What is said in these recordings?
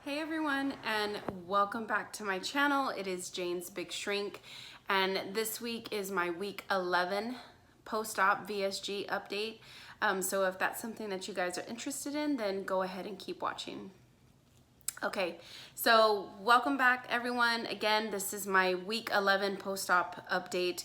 Hey everyone, and welcome back to my channel. It is Jane's Big Shrink, and this week is my week 11 post-op VSG update. So if that's something that you guys are interested in, then go ahead and keep watching. Okay, so welcome back everyone. Again, this is my week 11 post-op update.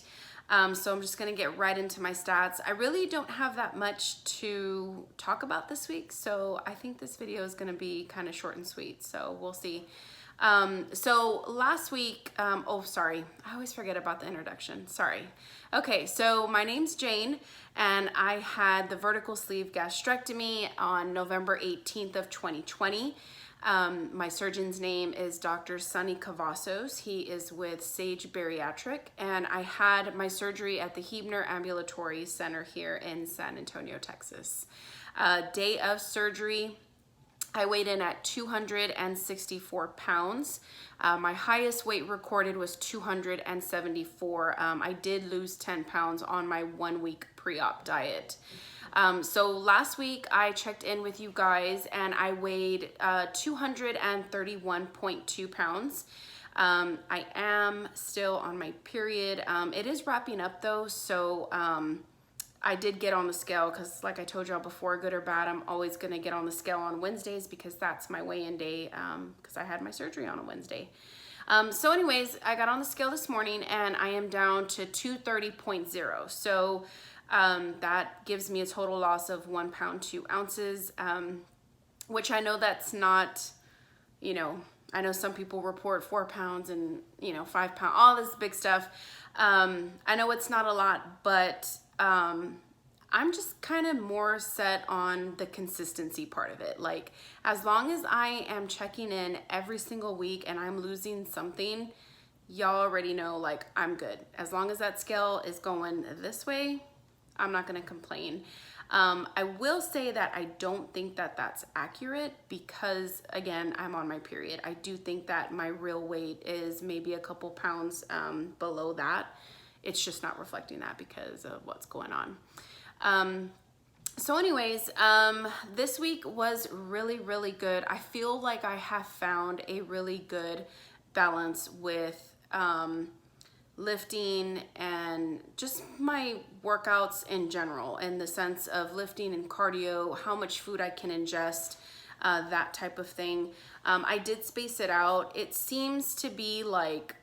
So I'm just gonna get right into my stats. I really don't have that much to talk about this week, so I think this video is gonna be kind of short and sweet, so we'll see. So last week, oh sorry, I always forget about the introduction, sorry. Okay, so my name's Jane, and I had the vertical sleeve gastrectomy on November 18th of 2020. My surgeon's name is Dr. Sonny Cavazos. He is with Sage Bariatric, and I had my surgery at the Huebner Ambulatory Center here in San Antonio, Texas. Day of surgery, I weighed in at 264 pounds. My highest weight recorded was 274. I did lose 10 pounds on my 1 week pre-op diet. So last week I checked in with you guys and I weighed 231.2 pounds. I am still on my period. It is wrapping up though, so I did get on the scale because like I told y'all before, good or bad, I'm always gonna get on the scale on Wednesdays because that's my weigh-in day because I had my surgery on a Wednesday. So anyways, I got on the scale this morning and I am down to 230.0. So that gives me a total loss of 1 pound, 2 ounces, which I know that's not, you know, I know some people report 4 pounds and, you know, 5 pounds, all this big stuff. I know it's not a lot, but I'm just kind of more set on the consistency part of it. Like, as long as I am checking in every single week and I'm losing something, y'all already know, like, I'm good. As long as that scale is going this way, I'm not gonna complain. I will say that I don't think that that's accurate because, again, I'm on my period. I do think that my real weight is maybe a couple pounds below that. It's just not reflecting that because of what's going on. So anyways, this week was really, really good. I feel like I have found a really good balance with lifting and just my workouts in general, in the sense of lifting and cardio, how much food I can ingest, that type of thing. I did space it out. It seems to be like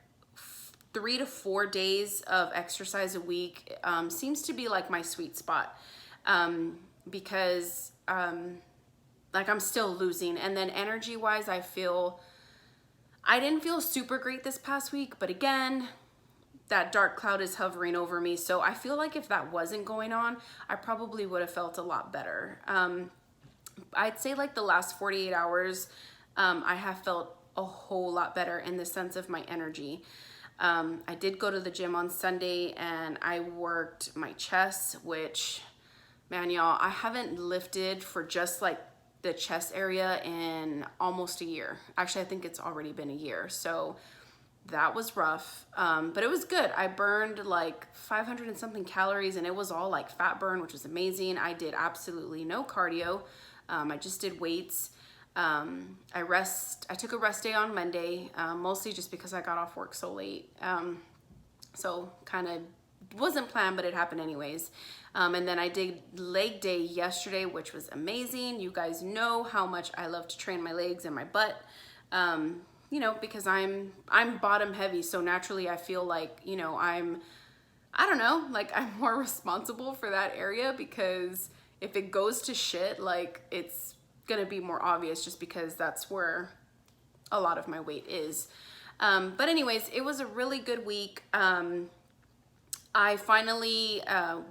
3 to 4 days of exercise a week seems to be like my sweet spot because like I'm still losing. And then energy wise, I didn't feel super great this past week, but again, that dark cloud is hovering over me. So I feel like if that wasn't going on, I probably would have felt a lot better. I'd say like the last 48 hours, I have felt a whole lot better in the sense of my energy. I did go to the gym on Sunday and I worked my chest, which, man, y'all, I haven't lifted for just like the chest area in almost a year. Actually, I think it's already been a year. So that was rough, but it was good. I burned like 500 and something calories and it was all like fat burn, which was amazing. I did absolutely no cardio. I just did weights. I took a rest day on Monday, mostly just because I got off work so late. So kind of wasn't planned, but it happened anyways. And then I did leg day yesterday, which was amazing. You guys know how much I love to train my legs and my butt. You know, because I'm bottom heavy, so naturally I feel like, you know, I don't know, like I'm more responsible for that area because if it goes to shit, like it's gonna be more obvious just because that's where a lot of my weight is. But anyways, it was a really good week. I finally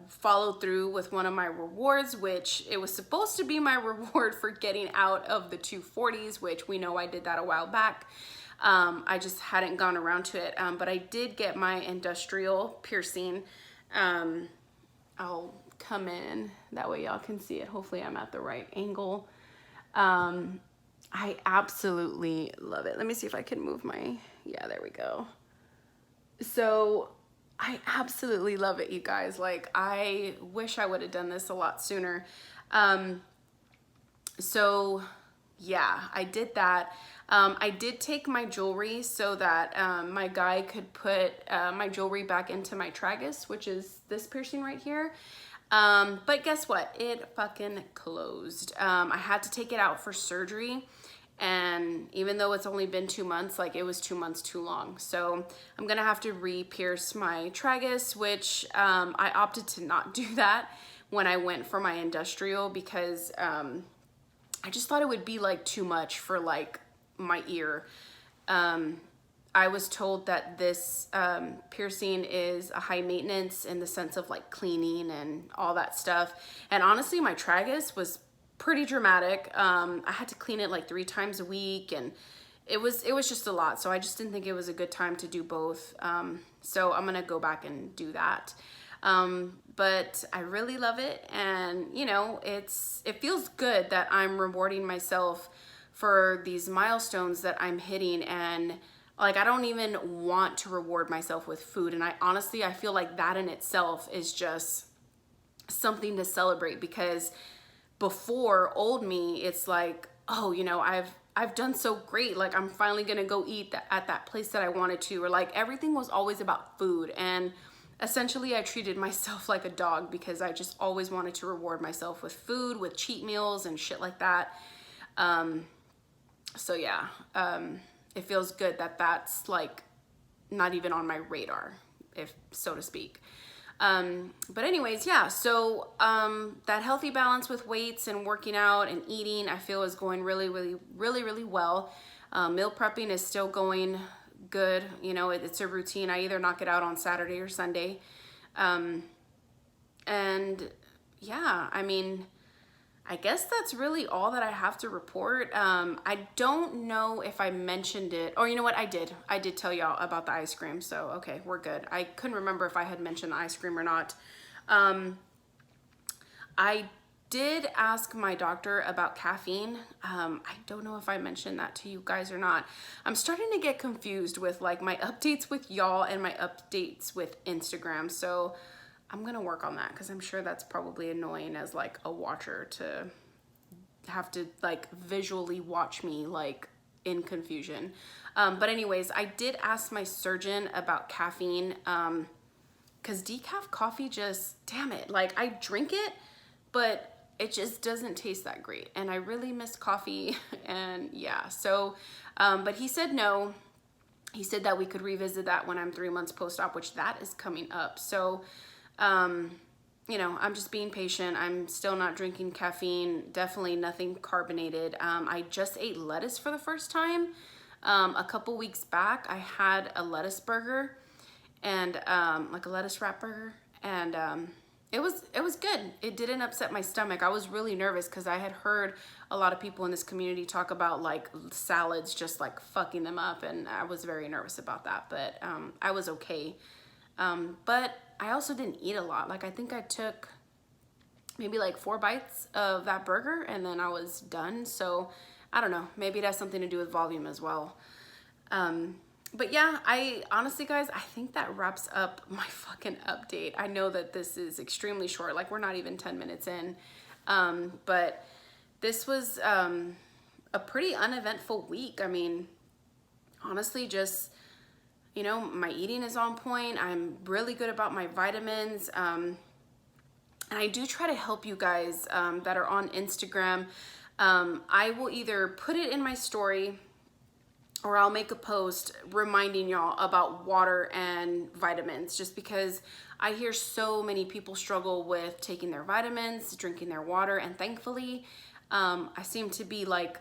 followed through with one of my rewards, which it was supposed to be my reward for getting out of the 240s, which we know I did that a while back. I just hadn't gone around to it, but I did get my industrial piercing. I'll come in, that way y'all can see it. Hopefully I'm at the right angle. I absolutely love it. Let me see if I can move yeah, there we go. So I absolutely love it, you guys. Like, I wish I would have done this a lot sooner. So Yeah, I did that. I did take my jewelry so that my guy could put my jewelry back into my tragus, which is this piercing right here. But guess what? It fucking closed. I had to take it out for surgery. And even though it's only been 2 months, like it was 2 months too long. So I'm gonna have to re-pierce my tragus, which I opted to not do that when I went for my industrial because I just thought it would be like too much for like my ear. I was told that this piercing is a high maintenance in the sense of like cleaning and all that stuff. And honestly, my tragus was pretty dramatic. I had to clean it like 3 times a week, and it was just a lot. So I just didn't think it was a good time to do both. So I'm gonna go back and do that. But I really love it, and you know, it feels good that I'm rewarding myself for these milestones that I'm hitting. And like, I don't even want to reward myself with food, and I honestly feel like that in itself is just something to celebrate, because before old me, it's like, oh, you know, I've done so great, like I'm finally gonna go eat at that place that I wanted to, or like everything was always about food. And essentially I treated myself like a dog because I just always wanted to reward myself with food, with cheat meals and shit like that. So yeah, it feels good that that's like not even on my radar, if so to speak. But anyways, yeah, so that healthy balance with weights and working out and eating, I feel is going really well. Meal prepping is still going good. You know, it's a routine. I either knock it out on Saturday or Sunday. And yeah, I mean, I guess that's really all that I have to report. I don't know if I mentioned it, or you know what, I did tell y'all about the ice cream, so okay, we're good. I couldn't remember if I had mentioned the ice cream or not. I did ask my doctor about caffeine. I don't know if I mentioned that to you guys or not. I'm starting to get confused with like my updates with y'all and my updates with Instagram, so I'm gonna work on that, because I'm sure that's probably annoying as like a watcher to have to like visually watch me like in confusion. But anyways, I did ask my surgeon about caffeine, because decaf coffee just, damn it, like I drink it, but it just doesn't taste that great, and I really miss coffee. And yeah, so but he said no. He said that we could revisit that when I'm 3 months post-op, which that is coming up. So you know, I'm just being patient. I'm still not drinking caffeine, definitely nothing carbonated. I just ate lettuce for the first time. A couple weeks back, I had a lettuce burger, and like a lettuce wrap burger, and it was good. It didn't upset my stomach. I was really nervous because I had heard a lot of people in this community talk about like salads just like fucking them up, and I was very nervous about that, but I was okay. But I also didn't eat a lot. Like I think I took maybe like 4 bites of that burger and then I was done. So I don't know, maybe it has something to do with volume as well. But yeah, I honestly, guys, I think that wraps up my fucking update. I know that this is extremely short, like we're not even 10 minutes in. But this was a pretty uneventful week. I mean, honestly, just, you know, my eating is on point. I'm really good about my vitamins. And I do try to help you guys that are on Instagram. I will either put it in my story or I'll make a post reminding y'all about water and vitamins, just because I hear so many people struggle with taking their vitamins, drinking their water, and thankfully, I seem to be like,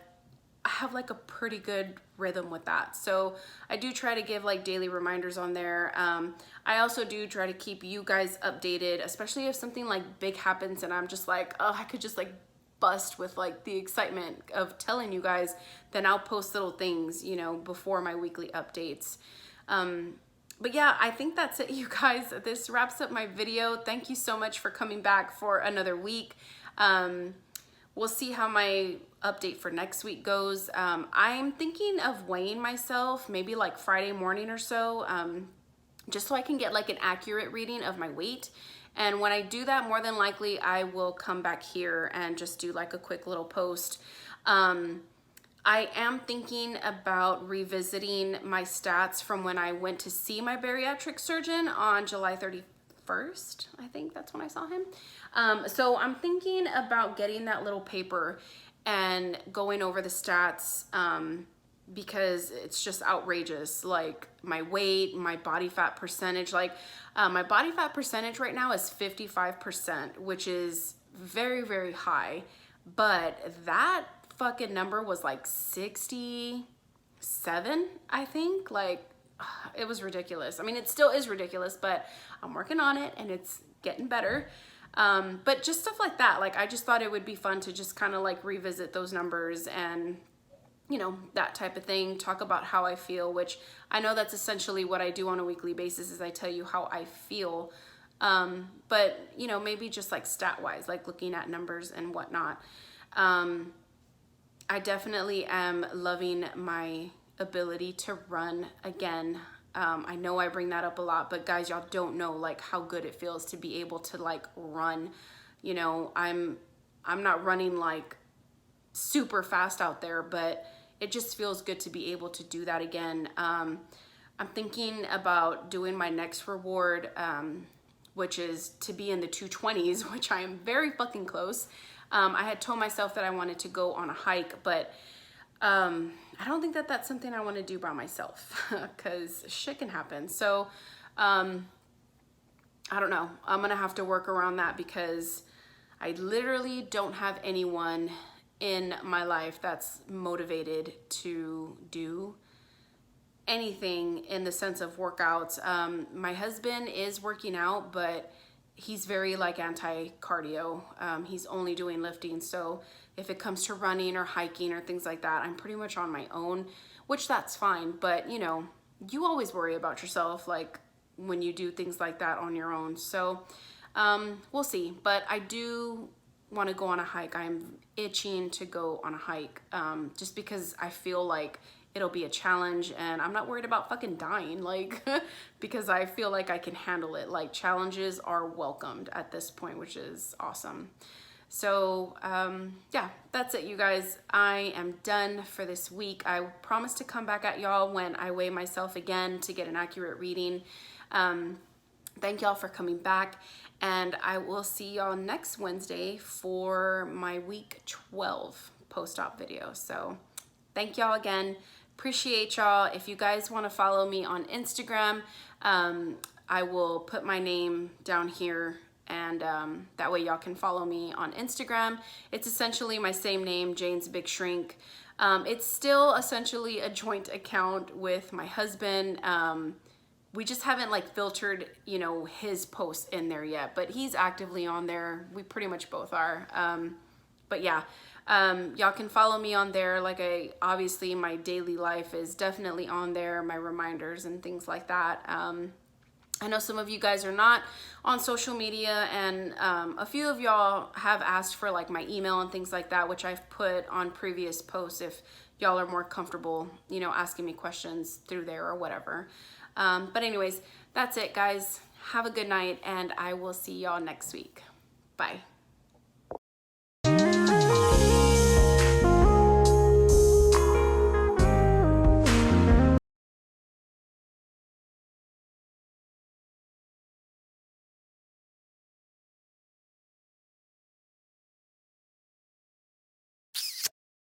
I have like a pretty good rhythm with that. So I do try to give like daily reminders on there. I also do try to keep you guys updated, especially if something like big happens and I'm just like, oh, I could just like bust with like the excitement of telling you guys, then I'll post little things, you know, before my weekly updates. But yeah, I think that's it, you guys. This wraps up my video. Thank you so much for coming back for another week. We'll see how my update for next week goes. I'm thinking of weighing myself maybe like Friday morning or so, just so I can get like an accurate reading of my weight. And when I do that, more than likely, I will come back here and just do like a quick little post. I am thinking about revisiting my stats from when I went to see my bariatric surgeon on July 31st. I think that's when I saw him. So I'm thinking about getting that little paper and going over the stats because it's just outrageous. Like my weight, my body fat percentage, like my body fat percentage right now is 55%, which is very, very high. But that fucking number was like 67, I think. Like, it was ridiculous. I mean, it still is ridiculous, but I'm working on it and it's getting better. But just stuff like that. Like, I just thought it would be fun to just kind of like revisit those numbers and, you know, that type of thing. Talk about how I feel, which I know that's essentially what I do on a weekly basis, is I tell you how I feel. But, you know, maybe just like stat wise, like looking at numbers and whatnot. I definitely am loving my ability to run again. I know I bring that up a lot, but guys, y'all don't know like how good it feels to be able to like run. You know, I'm not running like super fast out there, but it just feels good to be able to do that again. I'm thinking about doing my next reward, which is to be in the 220s, which I am very fucking close. I had told myself that I wanted to go on a hike, but I don't think that that's something I want to do by myself because shit can happen. So I don't know. I'm going to have to work around that because I literally don't have anyone in my life that's motivated to do anything in the sense of workouts. My husband is working out, but he's very like anti-cardio. He's only doing lifting. So if it comes to running or hiking or things like that, I'm pretty much on my own, which that's fine. But you know, you always worry about yourself like when you do things like that on your own. So we'll see. But I do want to go on a hike. I'm itching to go on a hike just because I feel like it'll be a challenge and I'm not worried about fucking dying, like, because I feel like I can handle it. Like, challenges are welcomed at this point, which is awesome. So, yeah, that's it, you guys. I am done for this week. I promise to come back at y'all when I weigh myself again to get an accurate reading. Thank y'all for coming back, and I will see y'all next Wednesday for my week 12 post-op video. So, thank y'all again. Appreciate y'all. If you guys want to follow me on Instagram, I will put my name down here, and that way y'all can follow me on Instagram. It's essentially my same name, Jane's Big Shrink. It's still essentially a joint account with my husband. We just haven't like filtered, you know, his posts in there yet, but he's actively on there. We pretty much both are. But yeah. Y'all can follow me on there. Like, obviously my daily life is definitely on there, my reminders and things like that. I know some of you guys are not on social media, and a few of y'all have asked for like my email and things like that, which I've put on previous posts if y'all are more comfortable, you know, asking me questions through there or whatever. But anyways, that's it, guys. Have a good night, and I will see y'all next week. Bye.